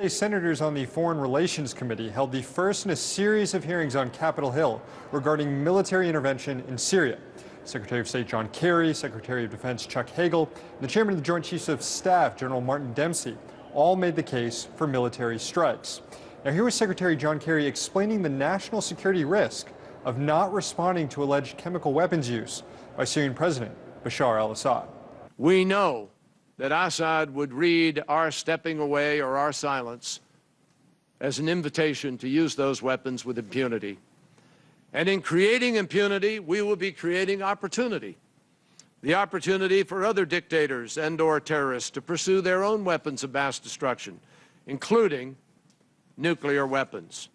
Senators on the Foreign Relations Committee held the first in a series of hearings on Capitol Hill regarding military intervention in Syria. Secretary of State John Kerry, Secretary of Defense Chuck Hagel, and the Chairman of the Joint Chiefs of Staff General Martin Dempsey all made the case for military strikes. Now here was Secretary John Kerry explaining the national security risk of not responding to alleged chemical weapons use by Syrian President Bashar al-Assad. We know that Assad would read our stepping away or our silence as an invitation to use those weapons with impunity. And in creating impunity, we will be creating opportunity. The opportunity for other dictators and/or terrorists to pursue their own weapons of mass destruction, including nuclear weapons.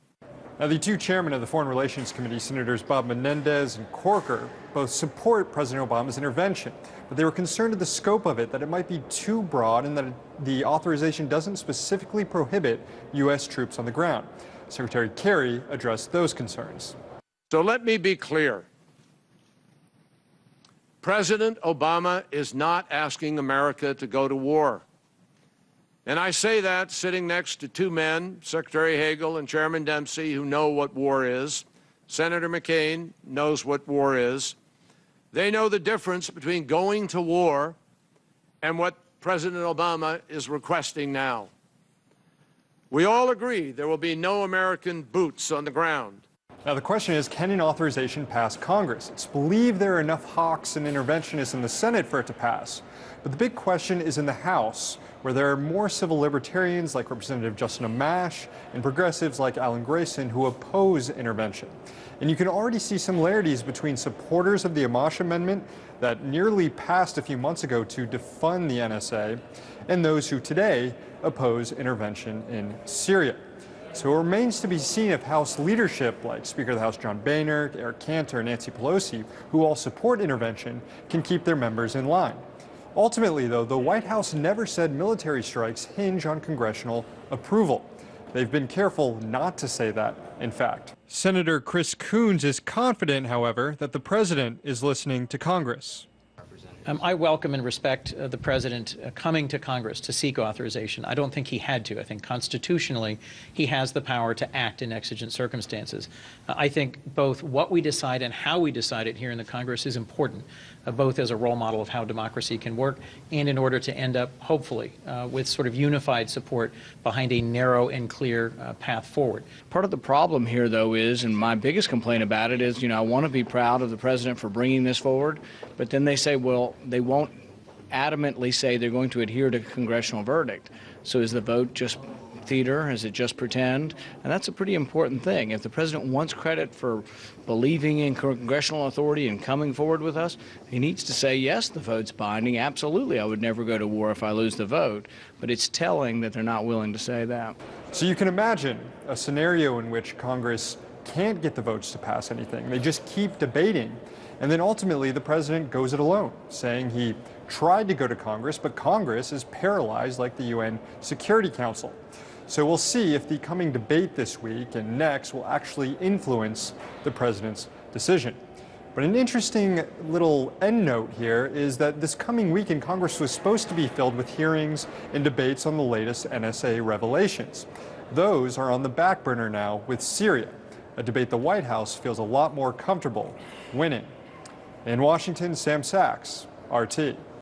Now, the two chairmen of the Foreign Relations Committee, Senators Bob Menendez and Corker, both support President Obama's intervention, but they were concerned of the scope of it, that it might be too broad and that the authorization doesn't specifically prohibit U.S. troops on the ground. Secretary Kerry addressed those concerns. So let me be clear. President Obama is not asking America to go to war. And I say that sitting next to two men, Secretary Hagel and Chairman Dempsey, who know what war is. Senator McCain knows what war is. They know the difference between going to war and what President Obama is requesting now. We all agree there will be no American boots on the ground. Now, the question is, can an authorization pass Congress? It's believed there are enough hawks and interventionists in the Senate for it to pass. But the big question is in the House, where there are more civil libertarians like Representative Justin Amash and progressives like Alan Grayson who oppose intervention. And you can already see similarities between supporters of the Amash Amendment that nearly passed a few months ago to defund the NSA and those who today oppose intervention in Syria. So it remains to be seen if House leadership, like Speaker of the House John Boehner, Eric Cantor, and Nancy Pelosi, who all support intervention, can keep their members in line. Ultimately, though, the White House never said military strikes hinge on congressional approval. They've been careful not to say that, in fact. Senator Chris Coons is confident, however, that the president is listening to Congress. I welcome and respect the president coming to Congress to seek authorization. I don't think he had to. I think constitutionally he has the power to act in exigent circumstances. I think both what we decide and how we decide it here in the Congress is important, both as a role model of how democracy can work and in order to end up, hopefully, with sort of unified support behind a narrow and clear path forward. Part of the problem here, though, is, and my biggest complaint about it is, I want to be proud of the president for bringing this forward, but then they say, well, they won't adamantly say they're going to adhere to congressional verdict. So is the vote just theater? Is it just pretend? And that's a pretty important thing. If the president wants credit for believing in congressional authority and coming forward with us, he needs to say, yes, the vote's binding. Absolutely, I would never go to war if I lose the vote. But it's telling that they're not willing to say that. So you can imagine a scenario in which Congress can't get the votes to pass anything. They just keep debating. And then ultimately the president goes it alone, saying he tried to go to Congress, but Congress is paralyzed like the UN Security Council. So we'll see if the coming debate this week and next will actually influence the president's decision. But an interesting little end note here is that this coming weekend, Congress was supposed to be filled with hearings and debates on the latest NSA revelations. Those are on the back burner now with Syria, a debate the White House feels a lot more comfortable winning. In Washington, Sam Sachs, RT.